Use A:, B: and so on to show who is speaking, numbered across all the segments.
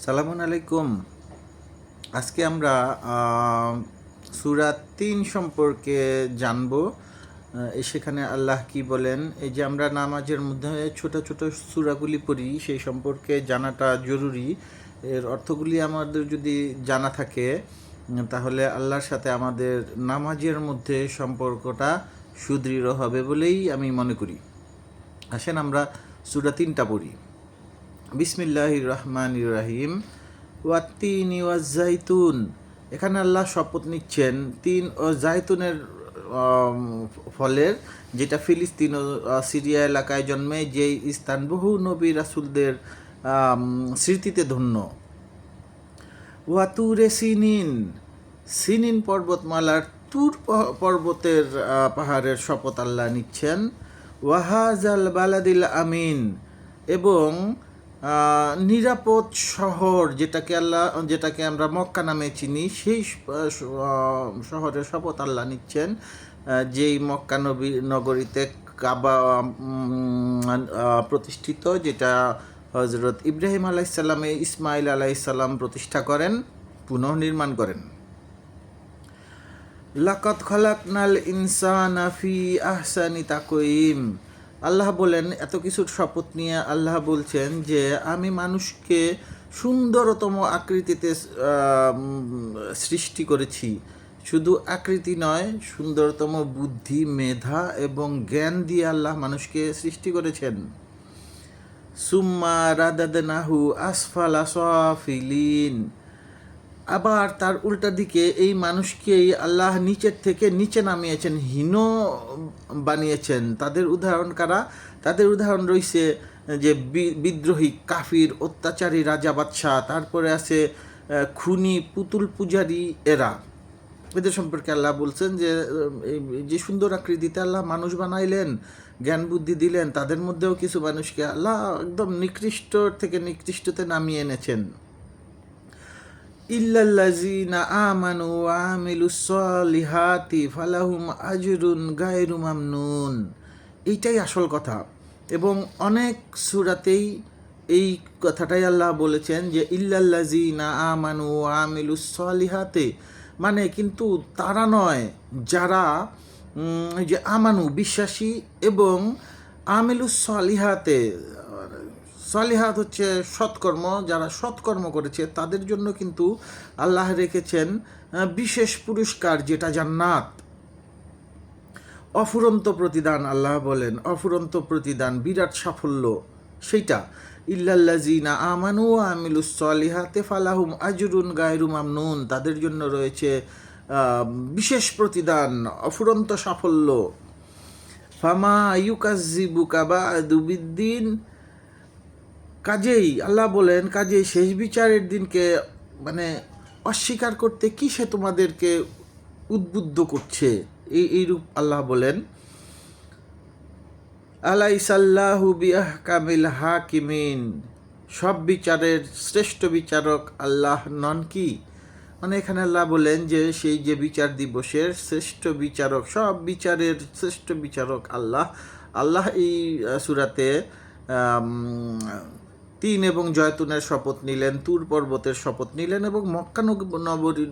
A: সালামুন আলাইকুম। আজকে আমরা সূরা ৩ সম্পর্কে জানব। সেখানে আল্লাহ কি বলেন, এই যে আমরা নামাজের মধ্যে ছোট ছোট সূরাগুলি পড়ি, সেই সম্পর্কে জানাটা জরুরি। এর অর্থগুলি আমাদের যদি জানা থাকে, তাহলে আল্লাহর সাথে আমাদের নামাজের মধ্যে সম্পর্কটা সুদৃঢ় হবে বলেই আমি মনে করি। আসেন আমরা সূরা ৩টা পড়ি। বিসমিল্লাহির রহমানির রহিম। ওয়াত্তিনি ওয়াজ্জাইতুন। এখানে আল্লাহ শপথ নিচ্ছেন তিন ও জাইতুনের ফলের, যেটা ফিলিস্তিন ও সিরিয়া এলাকায় জন্মে, যেই স্থান বহু নবী রাসূলদের স্মৃতিতে ধন্য। ওয়াতুরে সিনিন। সিনিন পর্বতমালার তুর পর্বতের পাহাড়ের শপথ আল্লাহ নিচ্ছেন। ওয়াহাজাল বালাদিল আমিন। এবং নিরাপদ শহর, যেটাকে আমরা মক্কা নামে চিনি, সেই শহরের শপথ আল্লাহ নিচ্ছেন, যেই মক্কা নগরীতে কাবা প্রতিষ্ঠিত, যেটা হজরত ইব্রাহিম আলাইসাল্লামে ইসমাইল আলাইসাল্লাম প্রতিষ্ঠা করেন, পুনর্নির্মাণ করেন। লাকাদ খালাকনাল ইনসানা ফি আহসানি তাকওয়িম। আল্লাহ বলেন, এত কিছুর শপথ নিয়ে আল্লাহ বলছেন যে আমি মানুষকে সুন্দরতম আকৃতিতে সৃষ্টি করেছি। শুধু আকৃতি নয়, সুন্দরতম বুদ্ধি, মেধা এবং জ্ঞান দিয়ে আল্লাহ মানুষকে সৃষ্টি করেছেন। সুম্মা রাদাদনাহু আসফালা সাফিলিন। আবার তার উল্টা দিকে এই মানুষকেই আল্লাহ নিচের থেকে নিচে নামিয়েছেন, হীন বানিয়েছেন। তাদের উদাহরণ কারা? তাদের উদাহরণ রয়েছে যে বিদ্রোহী, কাফির, অত্যাচারী রাজা বাদশাহ, তারপরে আছে খুনি, পুতুল পূজারী, এরা। এদের সম্পর্কে আল্লাহ বলছেন যে সুন্দর আকৃতিতে আল্লাহ মানুষ বানাইলেন, জ্ঞান বুদ্ধি দিলেন, তাদের মধ্যেও কিছু মানুষকে আল্লাহ একদম নিকৃষ্ট থেকে নিকৃষ্টতে নামিয়ে এনেছেন। ইল্লাল্লাযীনা আমানু ওয়া আমিলুস সলিহাতি ফালাহুম আজরুন গায়রু মামনুন। এইটাই আসল কথা। এবং অনেক সূরাতেই এই কথাটাই আল্লাহ বলেছেন যে ইল্লাল্লাযীনা আমানু ওয়া আমিলুস সলিহাতি, মানে কিন্তু তারা নয় যারা যে আমানু বিশ্বাসী এবং আমিলুস সলিহাতে, সলিহাত হচ্ছে সৎকর্ম, যারা সৎকর্ম করেছে তাদের জন্য কিন্তু আল্লাহ রেখেছেন বিশেষ পুরস্কার, যেটা জান্নাত। অফুরন্ত প্রতিদান, আল্লাহ বলেন অফুরন্ত প্রতিদান, বিরাট সাফল্য সেইটা। ইল্লাল্লাযীনা আমানু ওয়া আমিলুস সলিহাতি ফালাহুম আজরুন গায়রু মামনুন। তাদের জন্য রয়েছে বিশেষ প্রতিদান, অফুরন্ত সাফল্য। ফামা ইউকাযযিবুকা বা'দু বিদ্দিন। কাজেই আল্লাহ বলেন, কাজেই শেষ বিচারের দিনকে মানে অস্বীকার করতে কি সে তোমাদেরকে উদ্বুদ্ধ করছে? এইরূপ আল্লাহ বলেন। আলাইসাল্লাহু বিআহকামিল হাকিমিন। সব বিচারের শ্রেষ্ঠ বিচারক আল্লাহ নন কি? মানে এখানে আল্লাহ বলেন যে সেই যে বিচার দিবসের শ্রেষ্ঠ বিচারক, সব বিচারের শ্রেষ্ঠ বিচারক আল্লাহ। আল্লাহ এই সূরাতে ৩ এবং জয়তুনের শপথ নিলেন, তুর পর্বতের শপথ নিলেন এবং মক্কা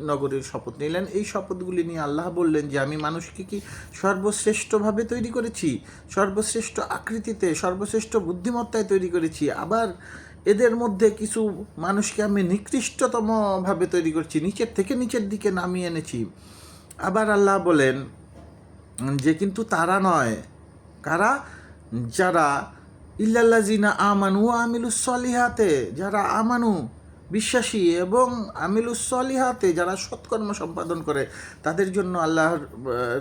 A: নগরীর শপথ নিলেন। এই শপথগুলি নিয়ে আল্লাহ বললেন যে আমি মানুষকে কি সর্বশ্রেষ্ঠভাবে তৈরি করেছি, সর্বশ্রেষ্ঠ আকৃতিতে, সর্বশ্রেষ্ঠ বুদ্ধিমত্তায় তৈরি করেছি। আবার এদের মধ্যে কিছু মানুষকে আমি নিকৃষ্টতমভাবে তৈরি করছি, নিচের থেকে নিচের দিকে নামিয়ে এনেছি। আবার আল্লাহ বলেন যে কিন্তু তারা নয়, কারা? যারা ইল্লাল্লাযীনা আমানু ওয়া আমিলুস সলিহাতে, যারা আমানু বিশ্বাসী এবং আমিলুস সলিহাতে যারা সৎকর্ম সম্পাদন করে, তাদের জন্য আল্লাহ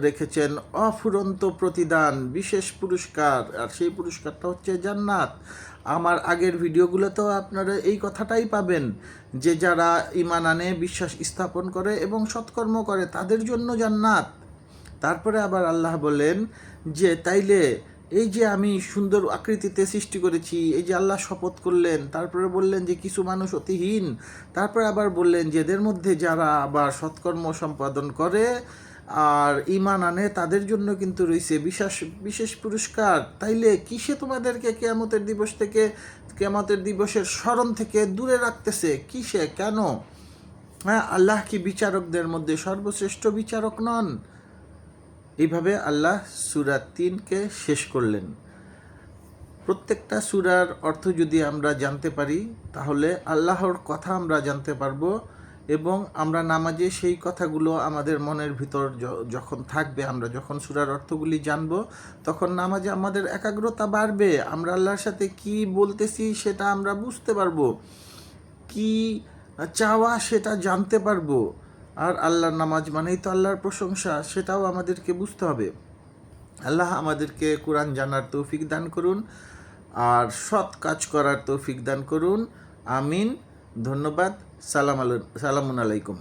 A: রেখেছেন অফুরন্ত প্রতিদান, বিশেষ পুরস্কার। আর সেই পুরস্কারটা হচ্ছে জান্নাত। আমার আগের ভিডিওগুলোতেও আপনারা এই কথাটাই পাবেন যে যারা ঈমান আনে, বিশ্বাস স্থাপন করে এবং সৎকর্ম করে, তাদের জন্য জান্নাত। তারপরে আবার আল্লাহ বলেন যে তাইলে এই যে আমি সুন্দর আকৃতিতে সৃষ্টি করেছি, এই যে আল্লাহ শপথ করলেন, তারপরে বললেন যে কিছু মানুষ অতিহীন, তারপরে আবার বললেন যে এদের মধ্যে যারা আবার সৎকর্ম সম্পাদন করে আর ঈমান আনে, তাদের জন্য কিন্তু রয়েছে বিশেষ পুরস্কার। তাইলে কিসে তোমাদেরকে কিয়ামতের দিবস থেকে কিয়ামতের দিবসের স্মরণ থেকে দূরে রাখতেছে। কিসে, কেন? হ্যাঁ, আল্লাহ কি বিচারকদের মধ্যে সর্বশ্রেষ্ঠ বিচারক নন? এইভাবে আল্লাহ সূরা 3-কে শেষ করলেন। প্রত্যেকটা সূরার অর্থ যদি আমরা জানতে পারি তাহলে আল্লাহর কথা আমরা জানতে পারবো, এবং আমরা নামাজে সেই কথাগুলো আমাদের মনের ভিতর যখন থাকবে, আমরা যখন সূরার অর্থগুলি জানবো, তখন নামাজে আমাদের একাগ্রতা বাড়বে। আমরা আল্লাহর সাথে কি বলতেছি সেটা আমরা বুঝতে পারবো, কি চাওয়া সেটা জানতে পারবো। আর আল্লাহর নামাজ মানেই তো আল্লাহর প্রশংসা, সেটাও আমাদেরকে বুঝতে হবে। আল্লাহ আমাদেরকে কোরআন জানার তৌফিক দান করুন আর সৎ কাজ করার তৌফিক দান করুন। আমিন। ধন্যবাদ। সালামুন আলাইকুম।